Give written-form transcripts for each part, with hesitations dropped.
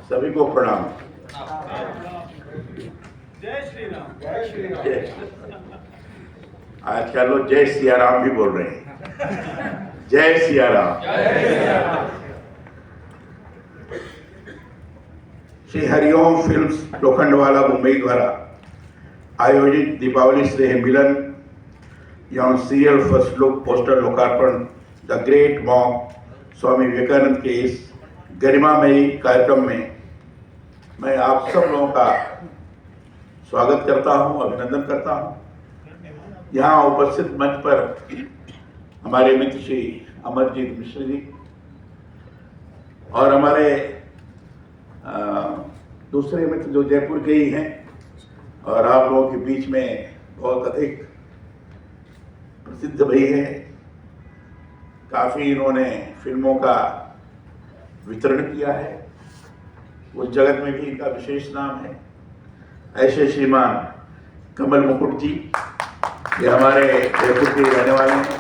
सभी को प्रणाम। जय श्री राम। जय श्री राम। आजकल लोग जय सिया राम भी बोल रहे हैं। जय सिया राम। जय श्री राम। श्री हरिओम फिल्म्स लोखंडवाला मुंबई द्वारा आयोजित दीपावली स्नेह मिलन एवं सीरियल फर्स्ट लुक पोस्टर लोकार्पण the great monk Swami Vivekananda के इस गरिमामयी कार्यक्रम में मैं आप सब लोगों का स्वागत करता हूं, अभिनंदन करता हूं। यहाँ उपस्थित मंच पर हमारे मित्र श्री अमरजीत मिश्र जी और हमारे दूसरे मित्र जो जयपुर के ही हैं और आप लोगों के बीच में बहुत अधिक प्रसिद्ध भी हैं। काफ़ी इन्होंने फिल्मों का वितरण किया है, उस जगत में भी इनका विशेष नाम है। ऐसे श्रीमान कमल मुकुट जी, ये हमारे जयपुर के रहने वाले हैं।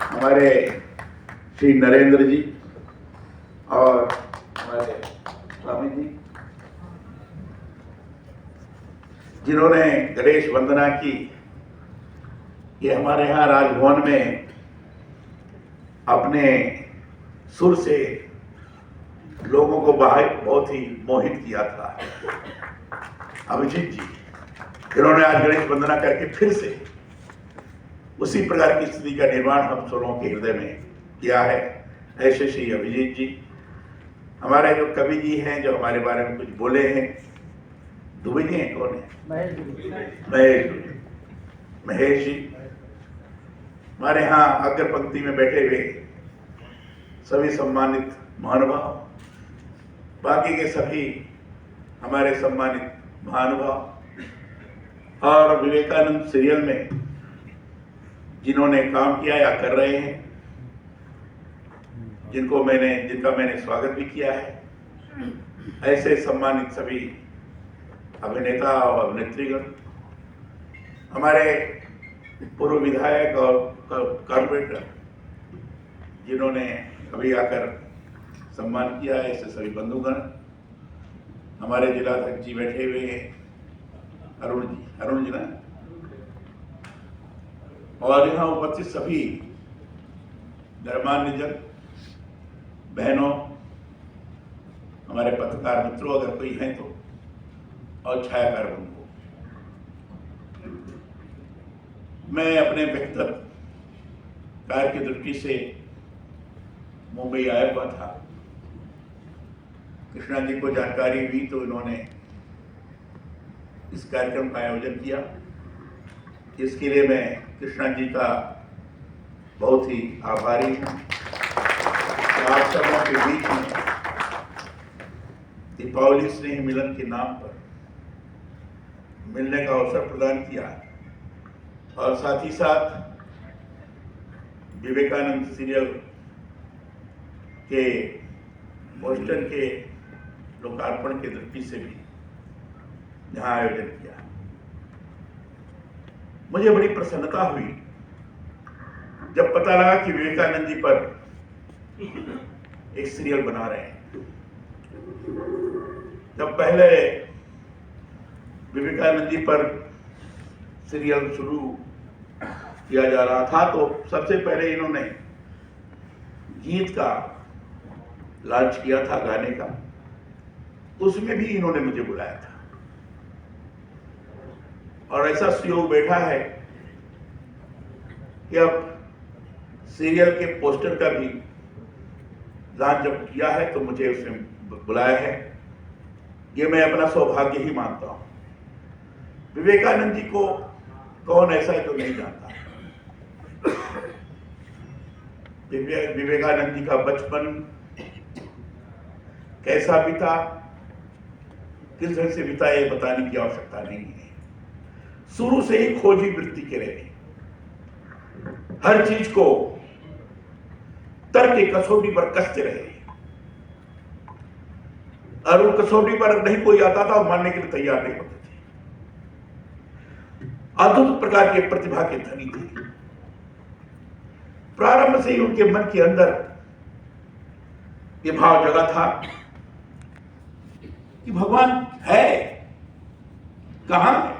हमारे श्री नरेंद्र जी और हमारे स्वामी जी जिन्होंने गणेश वंदना की। ये हमारे यहाँ राजभवन में अपने सुर से लोगों को बहुत ही मोहित किया था। अभिजीत जी इन्होंने आज गणेश वंदना करके फिर से उसी प्रकार की स्थिति का निर्माण हम सब लोगों के हृदय में किया है। ऐसे श्री अभिजीत जी, हमारे जो कवि जी हैं जो हमारे बारे में कुछ बोले हैं, दुबे जी हैं, कौन है? महेश जी हमारे यहाँ अग्र पंक्ति में बैठे हुए सभी सम्मानित महानुभाव, बाकी के सभी हमारे सम्मानित महानुभाव और विवेकानंद सीरियल में जिन्होंने काम किया या कर रहे हैं, जिनका मैंने स्वागत भी किया है। ऐसे सम्मानित सभी अभिनेता और अभिनेत्रीगण, हमारे पूर्व विधायक और कॉर्पोरेटर जिन्होंने अभी आकर सम्मान किया है, ऐसे सभी बंधुगण, हमारे जिलाध्यक्ष जी बैठे हुए हैं, अरुण जी ना, और यहाँ उपस्थित सभी गणमान्य जन, बहनों, हमारे पत्रकार मित्रों अगर कोई हैं तो, और छायाकार बंधु। मैं अपने व्यक्तिगत कार्य की दृष्टि से मुंबई आया हुआ था। कृष्णा जी को जानकारी हुई तो इन्होंने इस कार्यक्रम का आयोजन किया। इसके लिए मैं कृष्णा जी का बहुत ही आभारी हूँ। आप सबों के बीच में दीपावली स्नेह मिलन के नाम पर मिलने का अवसर प्रदान किया और साथ ही साथ विवेकानंद सीरियल के पोस्टर के लोकार्पण के दृष्टि से भी यहाँ आयोजन किया। मुझे बड़ी प्रसन्नता हुई जब पता लगा कि विवेकानंद जी पर एक सीरियल बना रहे हैं। जब पहले विवेकानंद जी पर सीरियल शुरू किया जा रहा था तो सबसे पहले इन्होंने गीत का लॉन्च किया था, गाने का। उसमें भी इन्होंने मुझे बुलाया था और ऐसा सुयोग बैठा है कि अब सीरियल के पोस्टर का भी लॉन्च जब किया है तो मुझे उसने बुलाया है। ये मैं अपना सौभाग्य ही मानता हूं। विवेकानंद जी को कौन ऐसा है जो नहीं जानता? विवेकानंद जी का बचपन कैसा बीता, किस ढंग से बीता, ये बताने की आवश्यकता नहीं है। शुरू से ही खोजी वृत्ति के रहे, हर चीज को तर्क की कसौटी पर कसते रहे और उन कसौटी पर नहीं कोई आता था और मानने के लिए तैयार नहीं होते थे। अद्भुत प्रकार के प्रतिभा के धनी थे। प्रारंभ से ही उनके मन के अंदर ये भाव जगा था कि भगवान है, कहां है,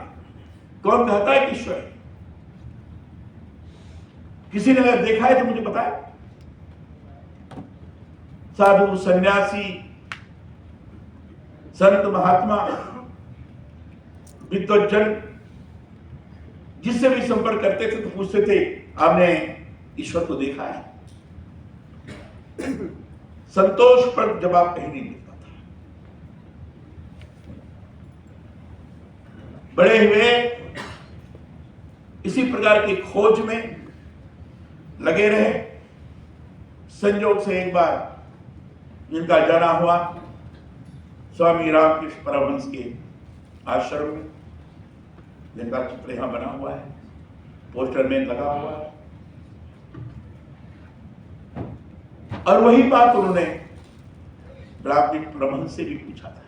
कौन कहता है कि ईश्वर है? किसी ने अगर देखा है तो मुझे बताए। साधु, सन्यासी, संत, महात्मा, विद्वज्जन जिससे भी संपर्क करते थे तो पूछते थे, आपने ईश्वर को देखा है? संतोष पर जवाब कहीं नहीं मिलता था। बड़े हुए इसी प्रकार की खोज में लगे रहे। संयोग से एक बार इनका जाना हुआ स्वामी रामकृष्ण परमहंस के आश्रम में, जिनका चित्र यहां बना हुआ है, पोस्टर में लगा हुआ है। और वही बात उन्होंने रामकृष्ण परमहंस से भी पूछा था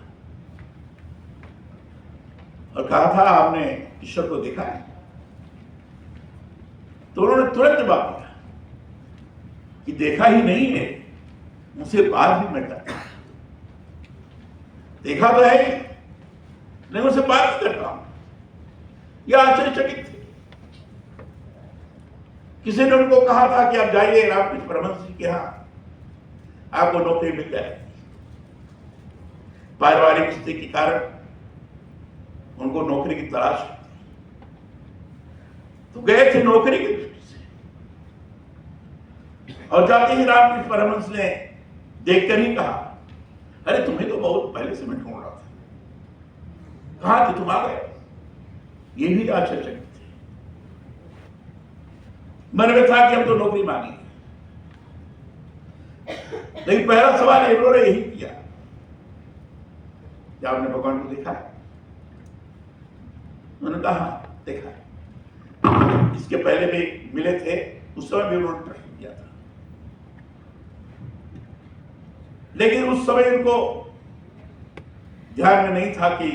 और कहा था, आपने ईश्वर को देखा है? तो उन्होंने तुरंत जवाब दिया कि देखा ही नहीं है, मुझसे बात भी मैं करता हूं। देखा तो है ही, नहीं मुझसे बात भी करता हूं। यह आश्चर्यचकित थे। किसी ने उनको कहा था कि आप जाइए रामकृष्ण परमहंस जी के यहां, आपको नौकरी मिल जाएगी। पारिवारिक स्थिति के कारण उनको नौकरी की तलाश थी, तो गए थे नौकरी की दृष्टि से। और जाते ही रामकृष्ण परमहंस ने देखकर ही कहा, अरे तुम्हें तो बहुत पहले से मैं ढूंढ रहा था, कहां थे तुम? आ गए। ये भी आश्चर्यचकित थे। मन में था कि हम तो नौकरी मांगी, लेकिन पहला सवाल इन्होंने यही किया, क्या आपने भगवान को देखा है? उन्होंने कहा देखा है। इसके पहले भी मिले थे, उस समय भी उन्होंने प्रश्न किया था, लेकिन उस समय उनको ध्यान में नहीं था कि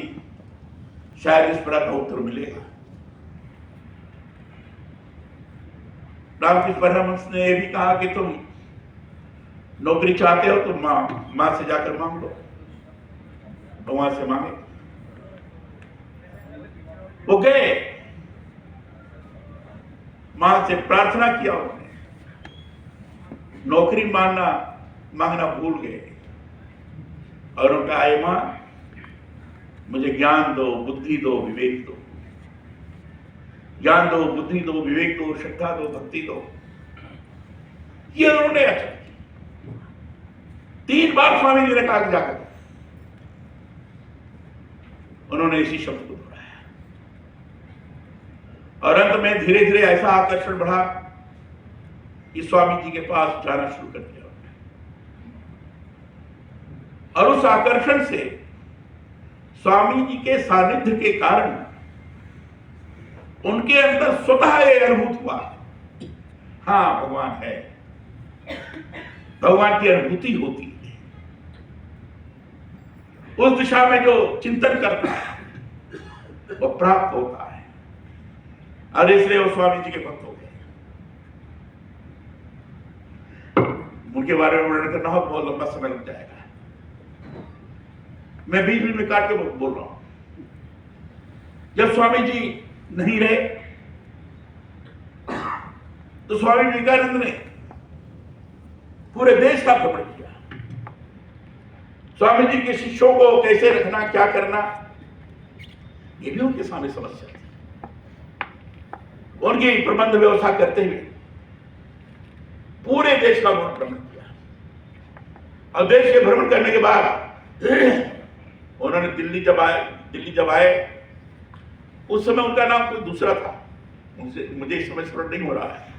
शायद इस प्रकार का उत्तर मिलेगा। रामकृष्ण परमहंस ने यह भी कहा कि तुम नौकरी चाहते हो तो मां से जाकर मांग लो, भगवान से मांगे। वो गए, मां से प्रार्थना किया उन्होंने, नौकरी मांगना भूल गए और उनका, आए मां मुझे ज्ञान दो, बुद्धि दो, विवेक दो। ज्ञान दो, बुद्धि दो, विवेक दो, श्रद्धा दो, भक्ति दो। ये उन्होंने अच्छा 3 बार स्वामी जी ने कहा जाकर, उन्होंने इसी शब्द को दोहराया और अंत में धीरे धीरे ऐसा आकर्षण बढ़ा कि स्वामी जी के पास जाना शुरू कर दिया। और उस आकर्षण से स्वामी जी के सानिध्य के कारण उनके अंदर स्वतः यह अनुभूत हुआ, हां भगवान है, भगवान की अनुभूति होती है। उस दिशा में जो चिंतन करता है वो प्राप्त होता है, और इसलिए वो स्वामी जी के भक्त हो गए। उनके बारे में वर्णन करना हो बहुत लंबा समय लग जाएगा, मैं बीच बीच में काट के बोल रहा हूं। जब स्वामी जी नहीं रहे तो स्वामी विवेकानंद ने पूरे देश का भ्रमण किया। स्वामी जी के शिष्यों को कैसे रखना, क्या करना, ये भी उनके सामने समस्या थी। उनकी प्रबंध व्यवस्था करते हुए पूरे देश का भ्रमण किया, और देश के भ्रमण करने के बाद उन्होंने दिल्ली जब आए उस समय उनका नाम कोई दूसरा था, मुझे इस समय स्मरण नहीं हो रहा है,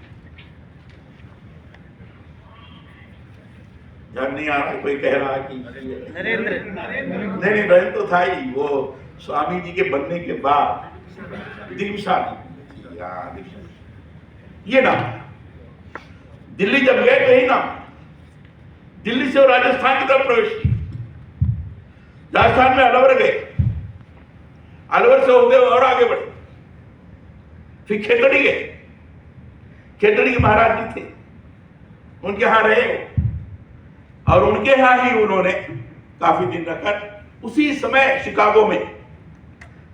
ध्यान नहीं आ रहा है। कोई कह रहा है कि नरेंद्र नहीं तो था ही। वो स्वामी जी के बनने के बाद दिशा ये नाम, दिल्ली जब गए तो यही नाम। दिल्ली से वो राजस्थान की तरफ प्रवेश किया, राजस्थान में अलवर गए, अलवर से होते हुए और आगे बढ़े, फिर खेतड़ी गए। खेतड़ी के महाराज जी थे, उनके यहां रहे और उनके यहां ही उन्होंने काफी दिन रहकर उसी समय शिकागो में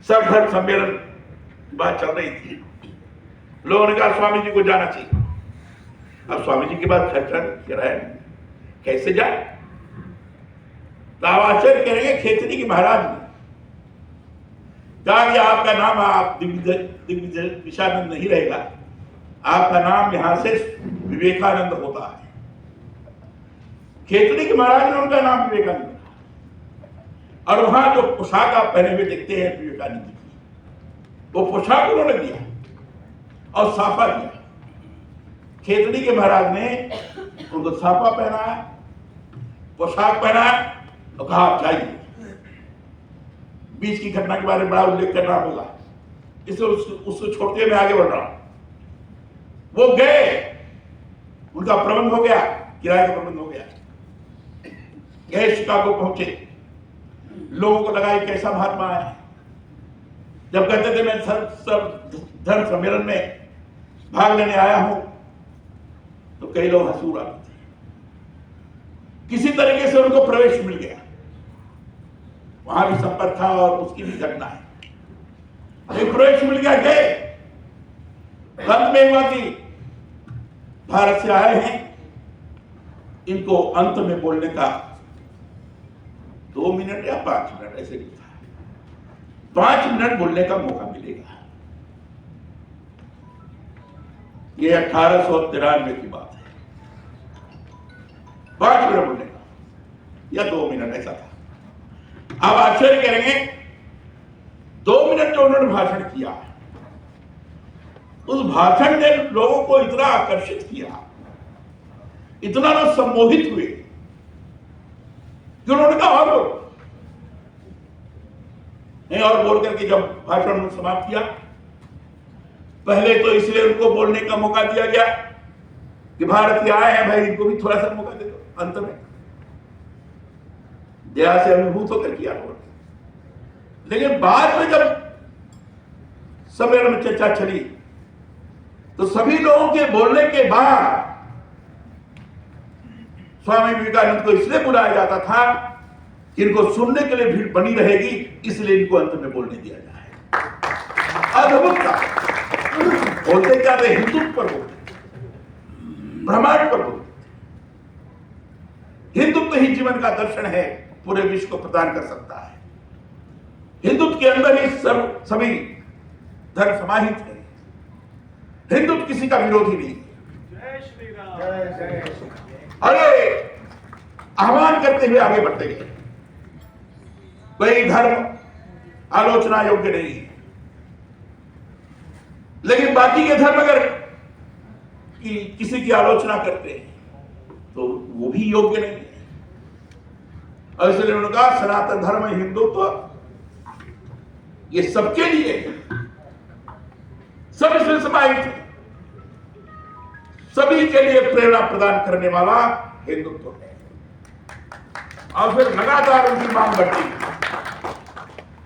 सर्वधर्म सम्मेलन की बात चल रही थी। लोगों ने कहा स्वामी जी को जाना चाहिए। अब स्वामी जी के बाद खर्चा किराया कैसे जाए? तो आचार्य कहेंगे खेतरी के महाराज ने कहा कि आपका नाम आप दिग्विजय विशानंद नहीं रहेगा, आपका नाम यहां से विवेकानंद होता है। खेतरी के महाराज ने उनका नाम विवेकानंद, और वहां जो पोशाक आप पहने हुए देखते हैं विवेकानंद की, वो पोशाक उन्होंने दिया और साफा दिया। खेतड़ी के महाराज ने उनको साफा पहनाया, पोशाक पहनाया और कहा आप जाइए। बीच की घटना के बारे में बड़ा उल्लेख करना होगा, इसलिए उसको छोड़ते मैं आगे बढ़ रहा हूं। वो गए, उनका प्रबंध हो गया, किराए का प्रबंध हो गया, गए शिकागो पहुंचे। लोगों को लगा कैसा महात्मा है। जब कहते थे मैं सब धर्म सम्मेलन में भाग लेने आया हूं, तो कई लोग हंसूर आते थे। किसी तरीके से उनको प्रवेश मिल गया, वहां भी संपर्क था और उसकी भी घटना है। एक प्रवेश मिल गया, गए। अंत में हुआ कि भारत से आए हैं, इनको अंत में बोलने का 2 मिनट या 5 मिनट ऐसे नहीं था, 5 मिनट बोलने का मौका मिलेगा। ये 1893 की बात है। 5 मिनट बोलने का या 2 मिनट ऐसा था। आप आश्चर्य करेंगे, 2 मिनट जो उन्होंने भाषण किया, उस भाषण ने लोगों को इतना आकर्षित किया, इतना ना सम्मोहित हुए कि उन्होंने कहा और बोल नहीं। और बोल करके जब भाषण उन्होंने समाप्त किया, पहले तो इसलिए उनको बोलने का मौका दिया गया कि भारत के आए हैं भाई, इनको भी थोड़ा सा मौका दे दो। अंत में दया से अभिभूत होकर किया। लेकिन बाद में जब सम्मेलन में चर्चा चली, तो सभी लोगों के बोलने के बाद स्वामी विवेकानंद को इसलिए बुलाया जाता था कि इनको सुनने के लिए भीड़ बनी रहेगी, इसलिए इनको अंत में बोलने दिया जाए। अद्भुत था। बोलते क्या थे? हिंदुत्व पर बोलते, ब्रह्मांड पर बोलते। हिंदुत्व ही जीवन का दर्शन है, पूरे विश्व को प्रदान कर सकता है। हिंदुत्व के अंदर ही सभी धर्म समाहित है। हिंदुत्व किसी का विरोधी नहीं है। जय श्री राम। जय श्री राम। अरे आह्वान करते हुए आगे बढ़ते गए। कोई धर्म आलोचना योग्य नहीं है, लेकिन बाकी के धर्म अगर किसी की आलोचना करते हैं तो वो भी योग्य नहीं है। और इसलिए उन्होंने कहा सनातन धर्म हिंदुत्व ये सबके लिए, सब इसमें समाहित है, सभी के लिए प्रेरणा प्रदान करने वाला हिंदुत्व है। और फिर लगातार उनकी मांग बढ़ती है।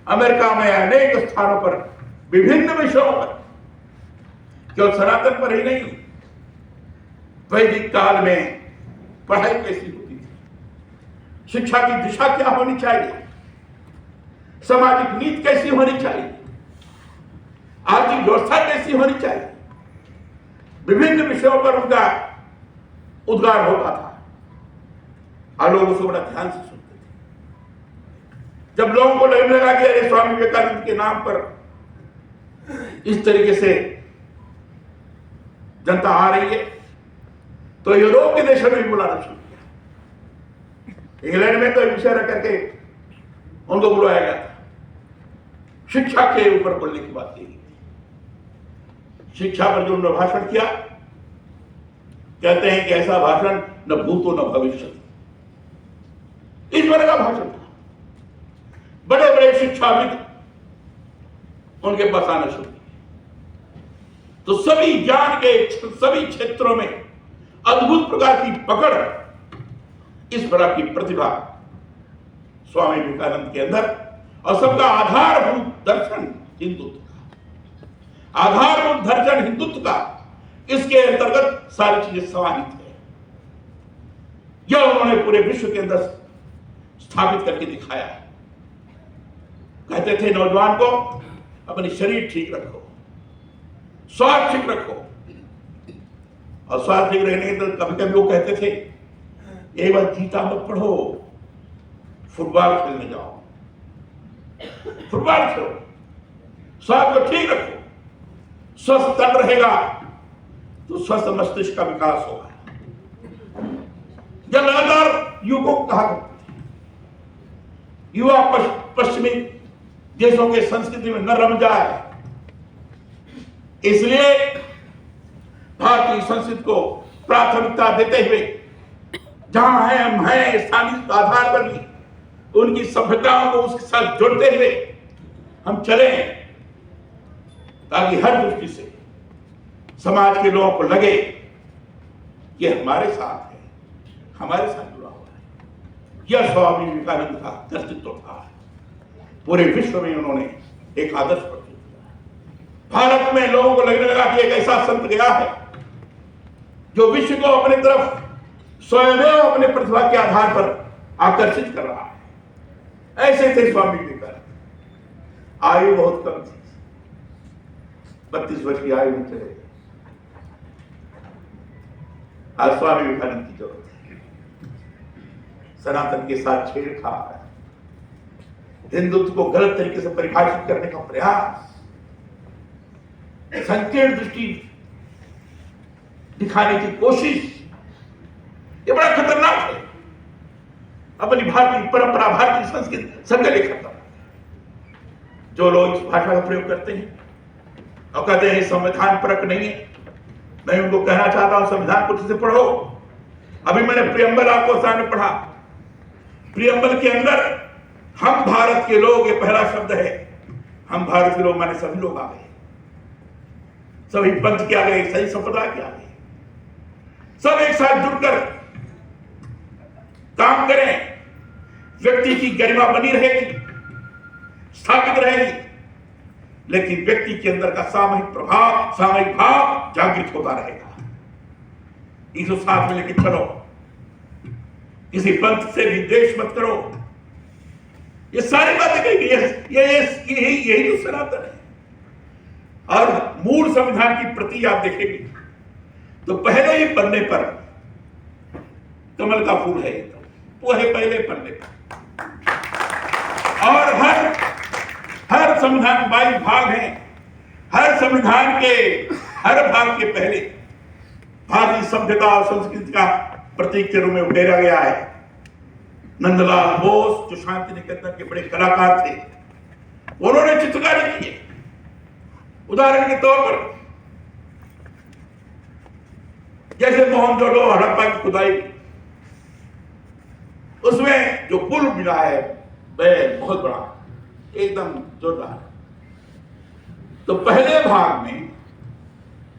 अमेरिका में अनेक स्थानों पर विभिन्न विषयों पर, केवल सनातन पर ही नहीं, वैदिक काल में पढ़ाई कैसी होती थी, शिक्षा की दिशा क्या होनी चाहिए, सामाजिक नीति कैसी होनी चाहिए, आर्थिक व्यवस्था कैसी होनी चाहिए, विभिन्न विषयों पर उनका उद्गार होता था और लोग उसको बड़ा ध्यान से सुनते थे। जब लोगों को लगने लगा कि अरे स्वामी विवेकानंद के नाम पर इस तरीके से जनता आ रही है, तो यूरोप के देशों में भी बुलाना शुरू किया। इंग्लैंड में तो विषय रख करके उनको बुलाया गया था, शिक्षा के ऊपर बोलने की बात कही। शिक्षा पर जो उन्होंने भाषण किया, कहते हैं कि ऐसा भाषण न भूतो न भविष्य, इस तरह का भाषण था। बड़े बड़े शिक्षाविद उनके पास आना शुरू किए। तो सभी ज्ञान के सभी क्षेत्रों में अद्भुत प्रकार की पकड़, इस प्रकार की प्रतिभा स्वामी विवेकानंद के अंदर, और सबका आधारभूत दर्शन हिंदुत्व का, आधारभूत दर्शन हिंदुत्व का, इसके अंतर्गत सारी चीजें समाहित है। यह उन्होंने पूरे विश्व के अंदर स्थापित करके दिखाया है। कहते थे नौजवान को अपने शरीर ठीक रखो, स्वास्थ्य ठीक रखो। और स्वास्थ्य ठीक रहने के तो कभी कभी वो कहते थे एक बार गीता मत पढ़ो, फुटबॉल खेलने जाओ, फुटबॉल खेलो, स्वास्थ्य को ठीक रखो। स्वस्थ तन रहेगा तो स्वस्थ मस्तिष्क का विकास होगा। जब लगातार युवकों को कहा युवा पश्चिमी देशों के संस्कृति में न रम जाए, इसलिए भारतीय संस्कृति को प्राथमिकता देते हुए जहां है हम हैं स्थानीय आधार पर भी उनकी सभ्यताओं को उसके साथ जोड़ते हुए हम चले, ताकि हर दृष्टि से समाज के लोगों को लगे कि हमारे साथ है, हमारे साथ जुड़ा हुआ है। यह स्वामी विवेकानंद का कर्तृत्व था। पूरे विश्व में उन्होंने एक आदर्श प्रस्तुत किया। भारत में लोगों को लगने लगा कि एक ऐसा संत गया है जो विश्व को अपनी तरफ स्वयं अपने प्रतिभा के आधार पर आकर्षित कर रहा है। ऐसे थे स्वामी विवेकानंद। आयु बहुत कम थी, 32 वर्ष की आयु में चले गए। आज स्वामी विवेकानंद की जरूरत है। सनातन के साथ छेड़छाड़, हिंदुत्व को गलत तरीके से परिभाषित करने का प्रयास, संकीर्ण दृष्टि दिखाने की कोशिश, ये बड़ा खतरनाक है। अपनी भारतीय परंपरा, भारतीय संस्कृति सबके लिए खतरनाक है। जो लोग इस भाषा का प्रयोग करते हैं और कहते हैं संविधान परक नहीं है, मैं उनको कहना चाहता हूं संविधान को ठीक से पढ़ो। अभी मैंने प्रियम्बल आपको सामने पढ़ा। प्रियम्बल के अंदर हम भारत के लोग, ये पहला शब्द है। हम भारत के लोग माने सभी लोग आ गए, सभी पंथ के आ गए, सही संप्रदाय के आ गए, सब एक साथ जुड़कर काम करें। व्यक्ति की गरिमा बनी रहेगी, स्थापित रहेगी, लेकिन व्यक्ति के अंदर का सामूहिक प्रभाव, सामूहिक भाव जागृत होता रहेगा। इसको साथ में लेकर चलो। किसी पंथ से भी द्वेष मत करो। ये सारी बातें कही गई, यही तो सनातन है। और मूल संविधान की प्रति आप देखेंगे तो पहले ही पन्ने पर कमल का फूल है, वो है पहले पन्ने पर। और हर संविधान 22 भाग हैं। हर संविधान के हर भाग के पहले भारतीय सभ्यता और संस्कृति का प्रतीक के रूप में उकेरा गया है। नंदलाल बोस जो शांति निकेतन के बड़े कलाकार थे, उन्होंने चित्रकारी की है। उदाहरण के तौर पर जैसे मोहनजोदड़ो हड़प्पा की खुदाई, उसमें जो पुल मिला है वह बहुत बड़ा, एकदम जोरदार। तो पहले भाग में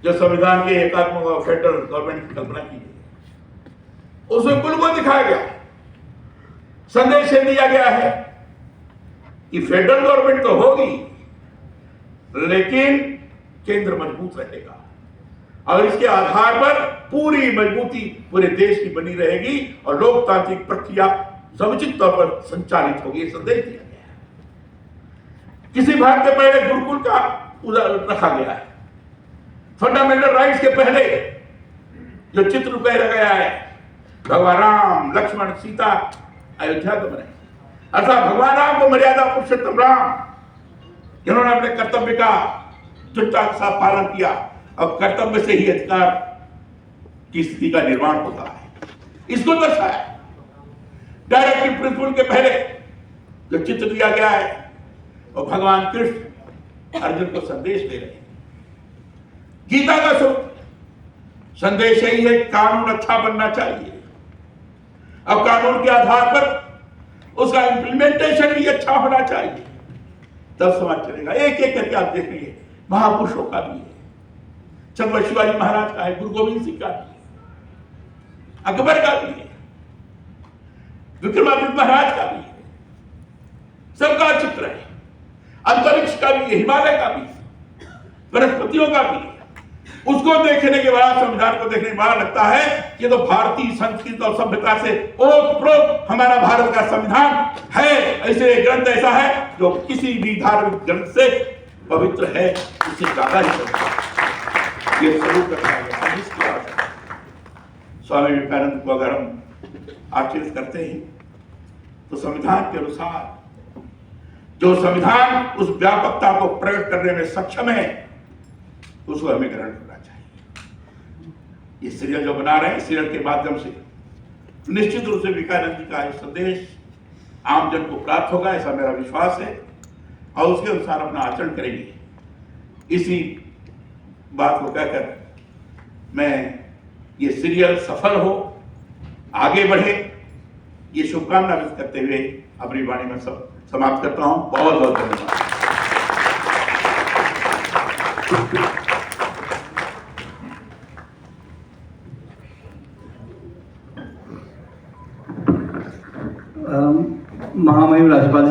जो संविधान के एकात्मक फेडरल गवर्नमेंट की कल्पना की गई, उसमें पुल को दिखाया गया, संदेश दिया गया है कि फेडरल गवर्नमेंट तो होगी लेकिन केंद्र मजबूत रहेगा और इसके आधार पर पूरी मजबूती पूरे देश की बनी रहेगी और लोकतांत्रिक प्रक्रिया समुचित तौर पर संचालित होगी, ये संदेश दिया गया है। किसी भाग के पहले गुरुकुल का उदाहरण रखा गया है। फंडामेंटल राइट्स के पहले जो चित्र उकेरा गया है, भगवान राम, लक्ष्मण, सीता अयोध्या को बने, अर्थात भगवान राम को मर्यादा पुरुषोत्तम राम, जिन्होंने अपने कर्तव्य का दृढ़ता के साथ पालन किया और कर्तव्य से ही अधिकार की स्थिति का निर्माण होता है, इसको दर्शाया। डायरेक्टिव प्रिंसिपल के पहले जो चित्र दिया गया है वो भगवान कृष्ण अर्जुन को संदेश दे रहे हैं। गीता का संदेश यही है, कानून अच्छा बनना चाहिए। अब कानून के आधार पर उसका इंप्लीमेंटेशन भी अच्छा होना चाहिए, तब समाज चलेगा। एक एक करके आप देखेंगे, महापुरुषों का भी है, छत्रपति शिवाजी महाराज का है, गुरु गोविंद सिंह का भी है, अकबर का भी है, विक्रमादित्य महाराज का भी है, सबका चित्र है। अंतरिक्ष का भी है, हिमालय का भी है, वनस्पतियों का भी है। उसको देखने के बाद, संविधान को देखने के बाद लगता है कि तो भारतीय संस्कृति और सभ्यता से ओतप्रोत हमारा भारत का संविधान है। ऐसे ग्रंथ ऐसा है जो किसी भी धार्मिक ग्रंथ से पवित्र है, इससे ज्यादा ही पवित्र है। ये जरूर करना है। स्वामी विवेकानंद को अगर हम आचरित करते हैं तो संविधान के अनुसार जो संविधान उस व्यापकता को प्रकट करने में सक्षम है, उसको हमें ग्रहण करना चाहिए। ये सीरियल जो बना रहे हैं, सीरियल के माध्यम से निश्चित रूप से विवेकानंद जी का ये संदेश आम जन को प्राप्त होगा, ऐसा मेरा विश्वास है, और उसके अनुसार अपना आचरण करेंगे। इसी बात को कहकर मैं ये सीरियल सफल हो, आगे बढ़े, ये शुभकामना व्यक्त करते हुए अपनी वाणी में समाप्त करता हूं। बहुत बहुत धन्यवाद। महामहिम राज्यपाल